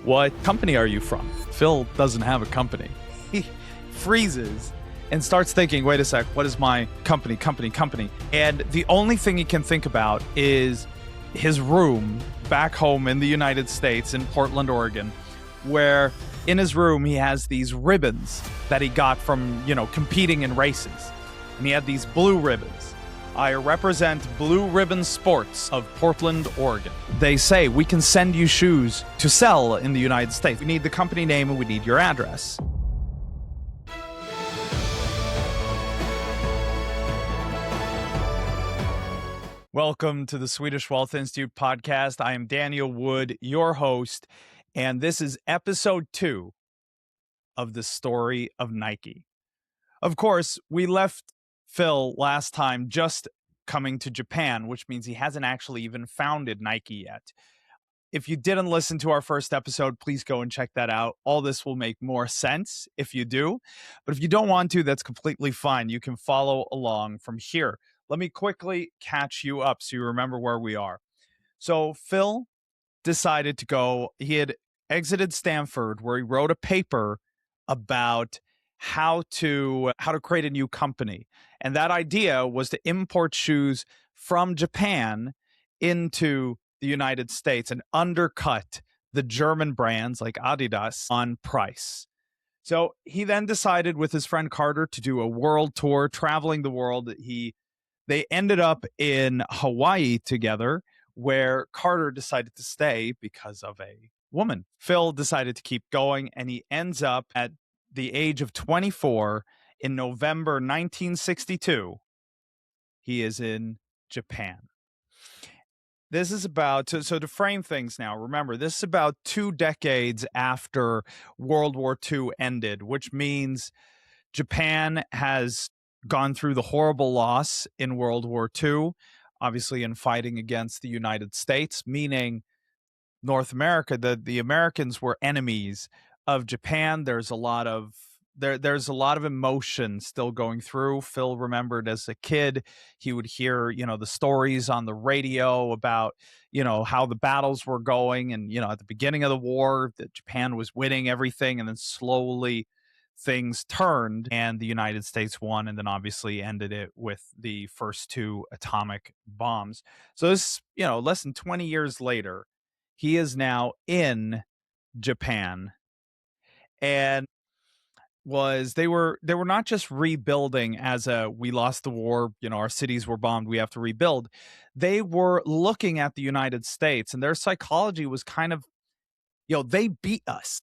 what company are you from? Phil doesn't have a company. He freezes and starts thinking, wait a sec, what is my company? And the only thing he can think about is his room back home in the United States in Portland, Oregon, where in his room he has these ribbons that he got from, competing in races. And he had these blue ribbons. I represent Blue Ribbon Sports of Portland, Oregon. They say, we can send you shoes to sell in the United States. We need the company name and we need your address. Welcome to the Swedish Wealth Institute podcast. I am Daniel Wood, your host, and this is episode 2 of the story of Nike. Of course, we left Phil last time just coming to Japan, which means he hasn't actually even founded Nike yet. If you didn't listen to our first episode, please go and check that out. All this will make more sense if you do. But if you don't want to, that's completely fine. You can follow along from here. Let me quickly catch you up so you remember where we are. So Phil decided to go. He had exited Stanford, where he wrote a paper about how to create a new company. And that idea was to import shoes from Japan into the United States and undercut the German brands like Adidas on price. So he then decided with his friend Carter to do a world tour, traveling the world. They ended up in Hawaii together, where Carter decided to stay because of a woman. Phil decided to keep going, and he ends up at the age of 24 in November 1962. He is in Japan. This is about, so to frame things now, remember, this is about 2 decades after World War II ended, which means Japan has gone through the horrible loss in World War II, obviously in fighting against the United States, meaning North America, the Americans were enemies of Japan. There's a lot of emotion still going through. Phil remembered as a kid, he would hear, the stories on the radio about, how the battles were going. And, at the beginning of the war, that Japan was winning everything. And then slowly things turned and the United States won, and then obviously ended it with the first 2 atomic bombs. So this, less than 20 years later, he is now in Japan. And they were not just rebuilding as we lost the war, our cities were bombed, we have to rebuild. They were looking at the United States, and their psychology was kind of, they beat us.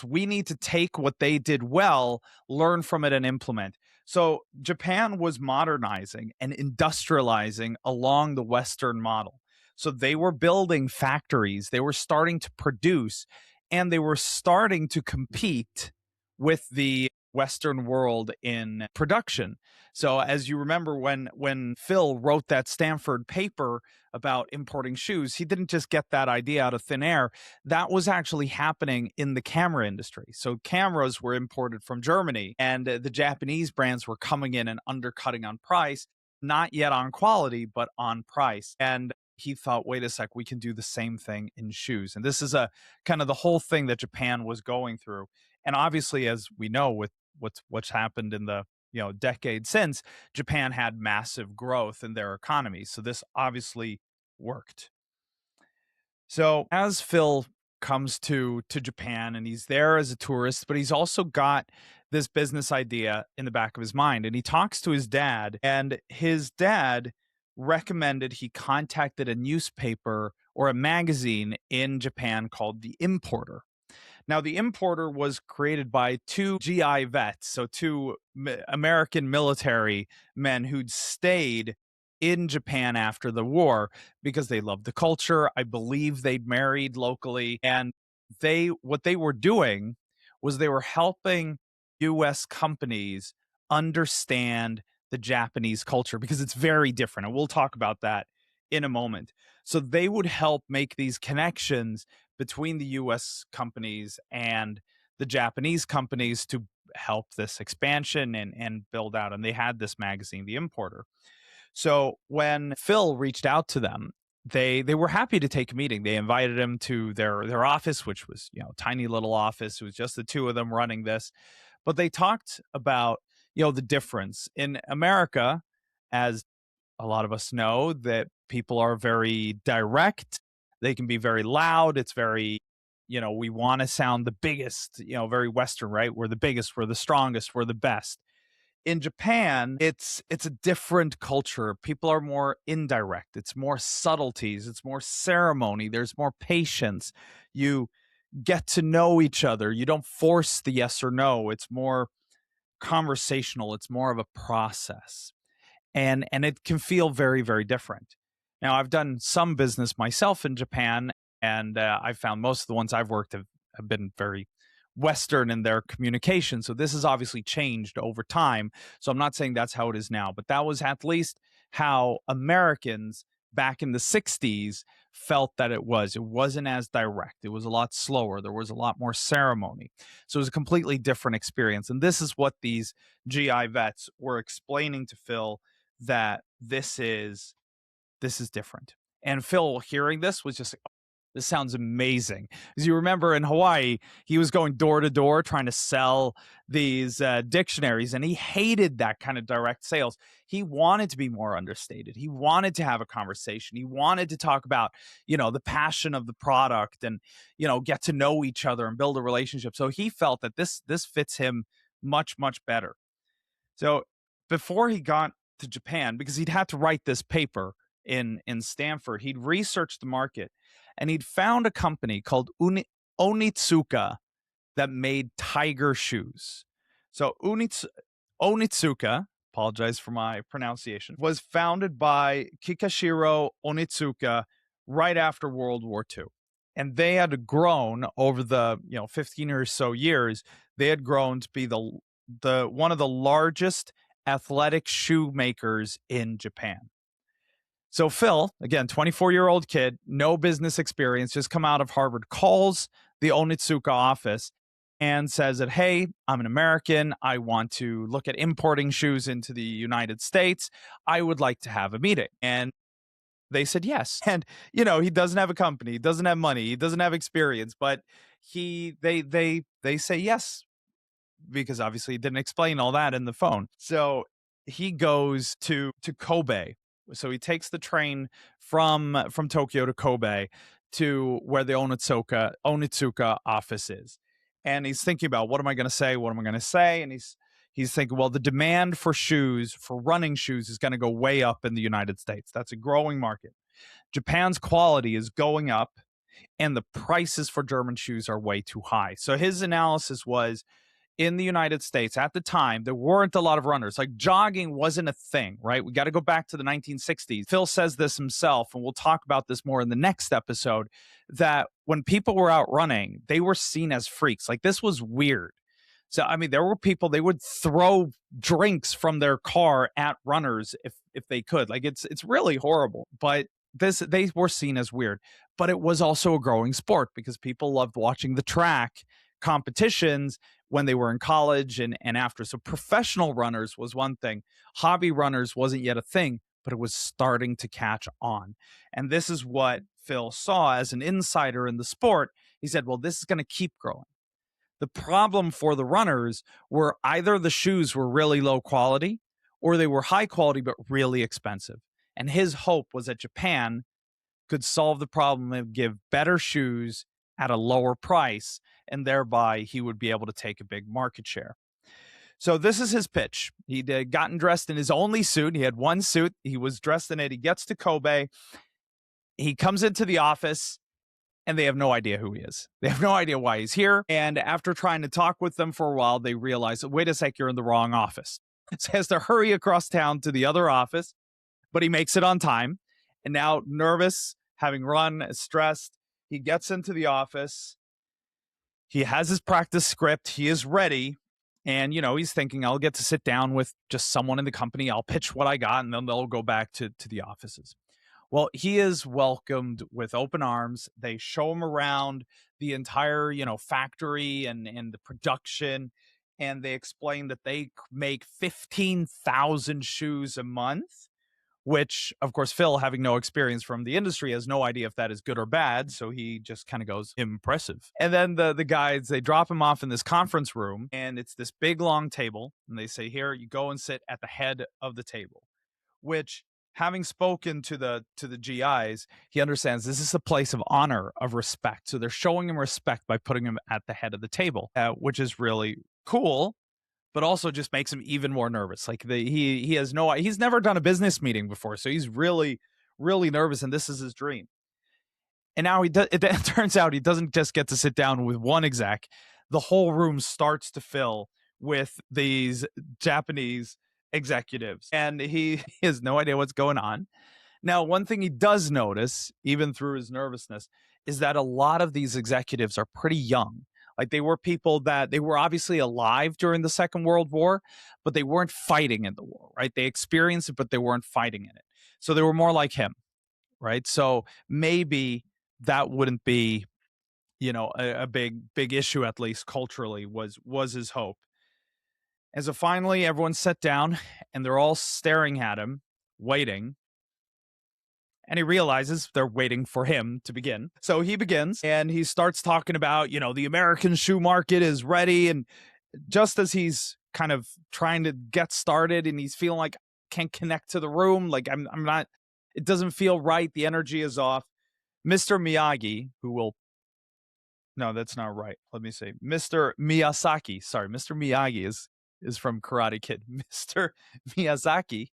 We need to take what they did well, learn from it, and implement. So Japan was modernizing and industrializing along the Western model. So they were building factories, they were starting to produce, and they were starting to compete with the Western world in production. So as you remember, when Phil wrote that Stanford paper about importing shoes, he didn't just get that idea out of thin air. That was actually happening in the camera industry. So cameras were imported from Germany, and the Japanese brands were coming in and undercutting on price, not yet on quality, but on price. And he thought, wait a sec, we can do the same thing in shoes. And this is a kind of the whole thing that Japan was going through. And obviously, as we know, with what's happened in the decade since, Japan had massive growth in their economy. So this obviously worked. So as Phil comes to Japan, and he's there as a tourist, but he's also got this business idea in the back of his mind. And he talks to his dad, and his dad recommended he contacted a newspaper or a magazine in Japan called The Importer. Now, The Importer was created by 2 GI vets, so 2 American military men who'd stayed in Japan after the war because they loved the culture. I believe they'd married locally. And what they were doing was they were helping U.S. companies understand the Japanese culture because it's very different. And we'll talk about that in a moment. So they would help make these connections between the U.S. companies and the Japanese companies to help this expansion and build out. And they had this magazine, The Importer. So when Phil reached out to them, they were happy to take a meeting. They invited him to their office, which was, tiny little office. It was just the two of them running this. But they talked about, the difference in America, as a lot of us know, that people are very direct. They can be very loud. It's very, we want to sound the biggest, very Western, right? We're the biggest, we're the strongest, we're the best. In Japan, it's a different culture. People are more indirect. It's more subtleties. It's more ceremony. There's more patience. You get to know each other. You don't force the yes or no. It's more conversational. It's more of a process. And it can feel very, very different. Now, I've done some business myself in Japan, and I've found most of the ones I've worked have been very Western in their communication. So this has obviously changed over time. So I'm not saying that's how it is now, but that was at least how Americans back in the 60s felt that it was. It wasn't as direct. It was a lot slower. There was a lot more ceremony. So it was a completely different experience. And this is what these GI vets were explaining to Phil, that this is different. And Phil, hearing this, was just like, this sounds amazing. As you remember, in Hawaii, he was going door to door trying to sell these dictionaries, and he hated that kind of direct sales. He wanted to be more understated. He wanted to have a conversation. He wanted to talk about, the passion of the product, and, get to know each other and build a relationship. So he felt that this fits him much, much better. So before he got to Japan, because he'd had to write this paper in Stanford, he'd researched the market, and he'd found a company called Onitsuka that made tiger shoes. So Onitsuka, apologize for my pronunciation, was founded by Kikashiro Onitsuka right after World War II. And they had grown over the 15 or so years. They had grown to be the one of the largest athletic shoemakers in Japan. So Phil, again, 24-year-old kid, no business experience, just come out of Harvard, calls the Onitsuka office and says that, hey, I'm an American. I want to look at importing shoes into the United States. I would like to have a meeting. And they said yes. And, he doesn't have a company, he doesn't have money, he doesn't have experience, but they say yes, because obviously he didn't explain all that in the phone. So he goes to Kobe. So he takes the train from Tokyo to Kobe, to where the Onitsuka office is. And he's thinking about, what am I going to say? What am I going to say? And he's thinking, well, the demand for shoes, for running shoes, is going to go way up in the United States. That's a growing market. Japan's quality is going up, and the prices for German shoes are way too high. So his analysis was, in the United States at the time, there weren't a lot of runners. Like, jogging wasn't a thing, right? We got to go back to the 1960s. Phil says this himself, and we'll talk about this more in the next episode, that when people were out running, they were seen as freaks. Like, this was weird. So, I mean, there were people, they would throw drinks from their car at runners if they could. Like, it's really horrible. But they were seen as weird. But it was also a growing sport, because people loved watching the track competitions when they were in college and after. So professional runners was one thing. Hobby runners wasn't yet a thing, but it was starting to catch on. And this is what Phil saw as an insider in the sport. He said, well, this is going to keep growing. The problem for the runners were either the shoes were really low quality, or they were high quality but really expensive. And his hope was that Japan could solve the problem and give better shoes at a lower price, and thereby he would be able to take a big market share. So this is his pitch. He'd gotten dressed in his only suit. He had one suit. He was dressed in it. He gets to Kobe. He comes into the office, and they have no idea who he is. They have no idea why he's here. And after trying to talk with them for a while, they realize, wait a sec, you're in the wrong office. So he has to hurry across town to the other office, but he makes it on time. And now, nervous, having run, stressed, he gets into the office. He has his practice script. He is ready. And, he's thinking, I'll get to sit down with just someone in the company. I'll pitch what I got, and then they'll go back to the offices. Well, he is welcomed with open arms. They show him around the entire, factory and the production. And they explain that they make 15,000 shoes a month, which of course Phil, having no experience from the industry, has no idea if that is good or bad, so he just kind of goes, impressive. And then the guys, they drop him off in this conference room, and it's this big long table, and they say, here, you go and sit at the head of the table, which, having spoken to the GIs, he understands this is a place of honor, of respect. So they're showing him respect by putting him at the head of the table, which is really cool, but also just makes him even more nervous. Like he's never done a business meeting before, so he's really, really nervous, and this is his dream. And now it turns out he doesn't just get to sit down with one exec. The whole room starts to fill with these Japanese executives, and he has no idea what's going on. Now, one thing he does notice, even through his nervousness, is that a lot of these executives are pretty young. Like, they were people that they were obviously alive during the Second World War, but they weren't fighting in the war, right? They experienced it, but they weren't fighting in it. So they were more like him, right? So maybe that wouldn't be, a big issue, at least culturally, was his hope. And so finally, everyone sat down, and they're all staring at him, waiting. And he realizes they're waiting for him to begin. So he begins, and he starts talking about, the American shoe market is ready. And just as he's kind of trying to get started, and he's feeling like, can't connect to the room, like I'm not, it doesn't feel right, the energy is off, Mr. Miyagi, no, that's not right. Let me say Mr. Miyazaki. Sorry, Mr. Miyagi is from Karate Kid. Mr. Miyazaki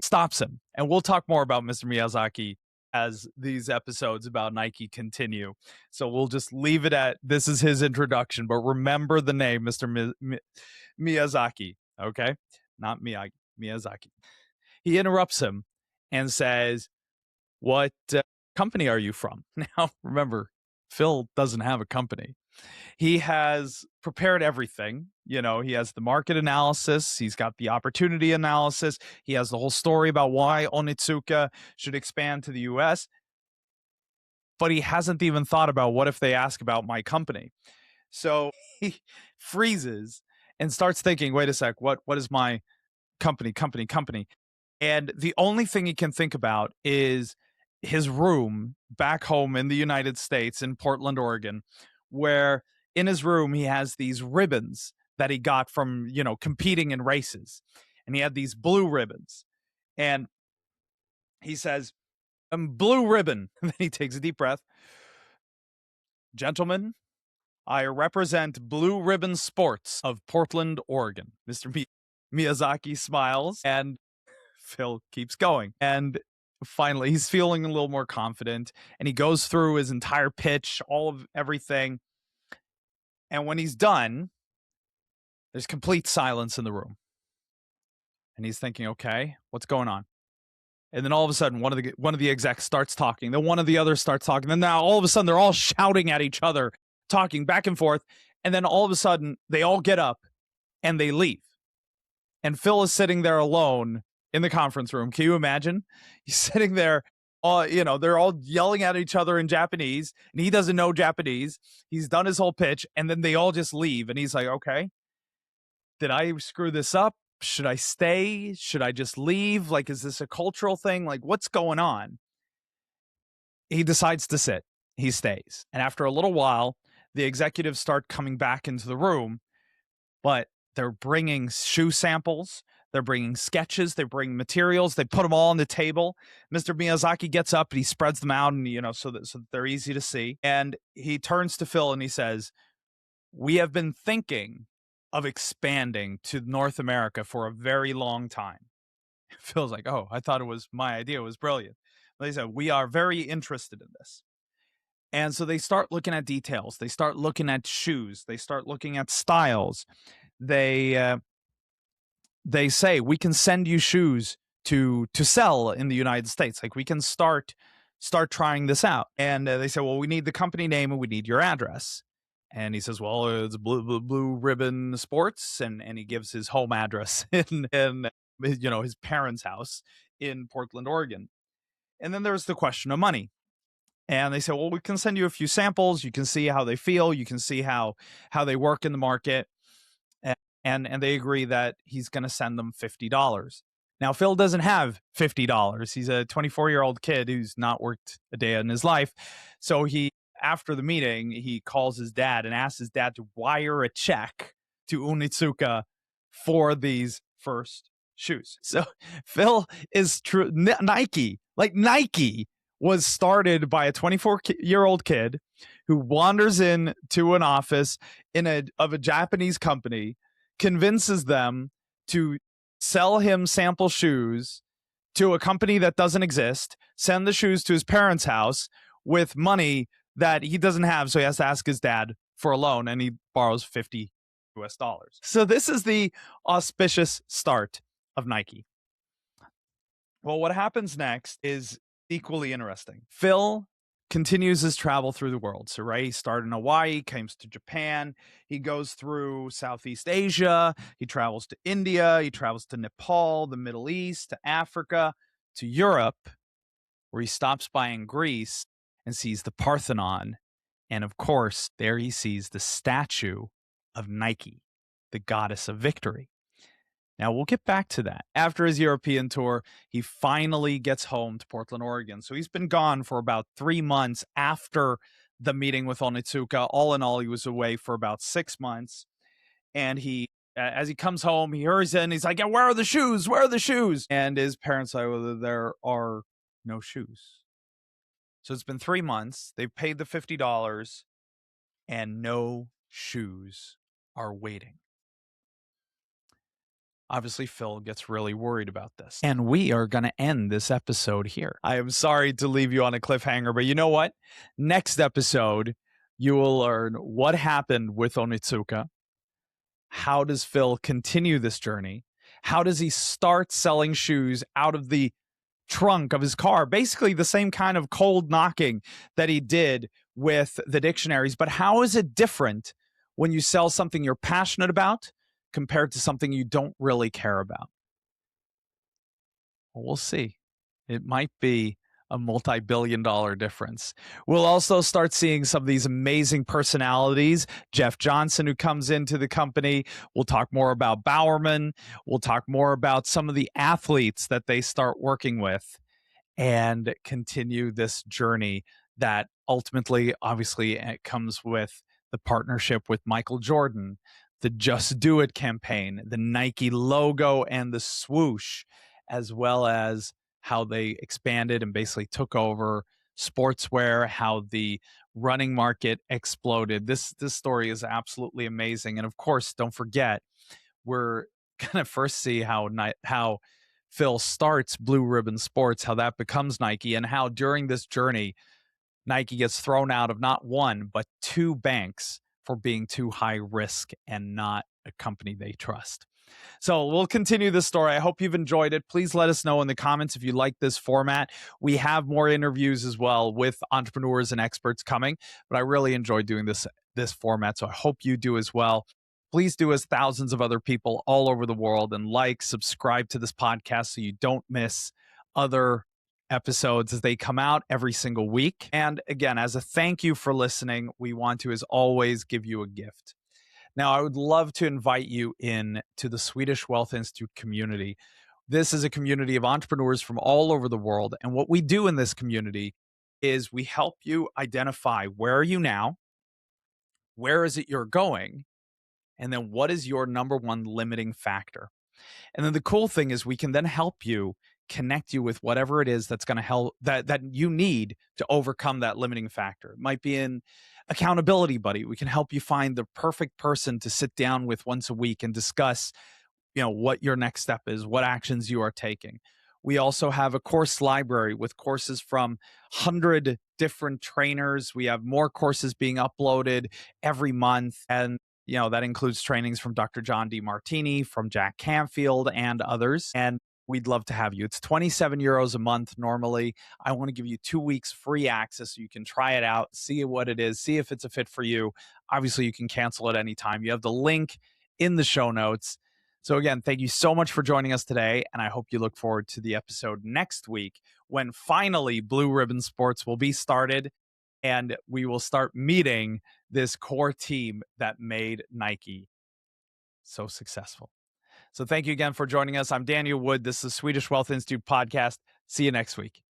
stops him. And we'll talk more about Mr. Miyazaki as these episodes about Nike continue. So we'll just leave it at, this is his introduction, but remember the name, Mr. Miyazaki, okay? Not Miyagi, Miyazaki. He interrupts him and says, what company are you from? Now, remember, Phil doesn't have a company. He has prepared everything. He has the market analysis. He's got the opportunity analysis. He has the whole story about why Onitsuka should expand to the US. But he hasn't even thought about, what if they ask about my company? So he freezes and starts thinking, wait a sec, what is my company? And the only thing he can think about is his room back home in the United States in Portland, Oregon, where in his room he has these ribbons that he got from, competing in races. And he had these blue ribbons. And he says, blue ribbon. And then he takes a deep breath. Gentlemen, I represent Blue Ribbon Sports of Portland, Oregon. Mr. Miyazaki smiles, and Phil keeps going. And finally, he's feeling a little more confident, and he goes through his entire pitch, all of everything. And when he's done, there's complete silence in the room. And he's thinking, okay, what's going on? And then all of a sudden, one of the execs starts talking. Then one of the others starts talking. Then now all of a sudden, they're all shouting at each other, talking back and forth. And then all of a sudden, they all get up and they leave. And Phil is sitting there alone in the conference room. Can you imagine? He's sitting there, they're all yelling at each other in Japanese, and he doesn't know Japanese. He's done his whole pitch, and then they all just leave. And he's like, okay, did I screw this up? Should I stay? Should I just leave? Like, is this a cultural thing? Like, what's going on? He decides to sit. He stays. And after a little while, the executives start coming back into the room, but they're bringing shoe samples. They're bringing sketches. They bring materials. They put them all on the table. Mr. Miyazaki gets up and he spreads them out, and so that they're easy to see. And he turns to Phil and he says, "We have been thinking of expanding to North America for a very long time." Phil's like, "Oh, I thought it was my idea. It was brilliant." But he said, "We are very interested in this." And so they start looking at details. They start looking at shoes. They start looking at styles. They say, we can send you shoes to sell in the United States. Like, we can start trying this out. And they say, well, we need the company name and we need your address. And he says, well, it's Blue Ribbon Sports. And he gives his home address in his parents' house in Portland, Oregon. And then there's the question of money. And they say, well, we can send you a few samples. You can see how they feel. You can see how they work in the market. And they agree that he's going to send them $50. Now, Phil doesn't have $50. He's a 24-year-old kid who's not worked a day in his life. So after the meeting, he calls his dad and asks his dad to wire a check to Onitsuka for these first shoes. So Phil is true. Nike, like Nike, was started by a 24-year-old kid who wanders into an office of a Japanese company, convinces them to sell him sample shoes to a company that doesn't exist, send the shoes to his parents' house with money that he doesn't have, so he has to ask his dad for a loan, and he borrows $50. So this is the auspicious start of Nike. Well, what happens next is equally interesting. Phil continues his travel through the world. So, right, he started in Hawaii, comes to Japan. He goes through Southeast Asia. He travels to India. He travels to Nepal, the Middle East, to Africa, to Europe, where he stops by in Greece and sees the Parthenon. And of course, there he sees the statue of Nike, the goddess of victory. Now, we'll get back to that. After his European tour, he finally gets home to Portland, Oregon. So he's been gone for about 3 months after the meeting with Onitsuka. All in all, he was away for about 6 months. And as he comes home, he hurries in. He's like, yeah, where are the shoes? Where are the shoes? And his parents say, well, there are no shoes. So it's been 3 months. They've paid the $50 and no shoes are waiting. Obviously, Phil gets really worried about this. And we are going to end this episode here. I am sorry to leave you on a cliffhanger, but you know what? Next episode, you will learn what happened with Onitsuka. How does Phil continue this journey? How does he start selling shoes out of the trunk of his car? Basically the same kind of cold knocking that he did with the dictionaries. But how is it different when you sell something you're passionate about compared to something you don't really care about? Well, we'll see. It might be a multi-billion-dollar difference. We'll also start seeing some of these amazing personalities. Jeff Johnson, who comes into the company. We'll talk more about Bowerman. We'll talk more about some of the athletes that they start working with and continue this journey that ultimately, obviously, it comes with the partnership with Michael Jordan, the Just Do It campaign, the Nike logo and the swoosh, as well as how they expanded and basically took over sportswear, how the running market exploded. This story is absolutely amazing. And of course, don't forget, we're going to first see how Phil starts Blue Ribbon Sports, how that becomes Nike, and how during this journey, Nike gets thrown out of not one, but 2 banks for being too high risk and not a company they trust. So we'll continue this story. I hope you've enjoyed it. Please let us know in the comments if you like this format. We have more interviews as well with entrepreneurs and experts coming, but I really enjoyed doing this format, so I hope you do as well. Please do as thousands of other people all over the world, and subscribe to this podcast so you don't miss other episodes as they come out every single week. And again, as a thank you for listening, we want to, as always, give you a gift. Now, I would love to invite you in to the Swedish Wealth Institute community. This is a community of entrepreneurs from all over the world. And what we do in this community is we help you identify where are you now, where is it you're going, and then what is your number one limiting factor. And then the cool thing is we can then help you, connect you with whatever it is that's going to help that you need to overcome that limiting factor. It might be an accountability buddy. We can help you find the perfect person to sit down with once a week and discuss, what your next step is, what actions you are taking. We also have a course library with courses from 100 different trainers. We have more courses being uploaded every month. And that includes trainings from Dr. John D. Martini, from Jack Canfield, and others. And we'd love to have you. It's 27 euros a month normally. I want to give you 2 weeks free access so you can try it out, see what it is, see if it's a fit for you. Obviously, you can cancel at any time. You have the link in the show notes. So again, thank you so much for joining us today, and I hope you look forward to the episode next week when finally Blue Ribbon Sports will be started and we will start meeting this core team that made Nike so successful. So thank you again for joining us. I'm Daniel Wood. This is the Swedish Wealth Institute podcast. See you next week.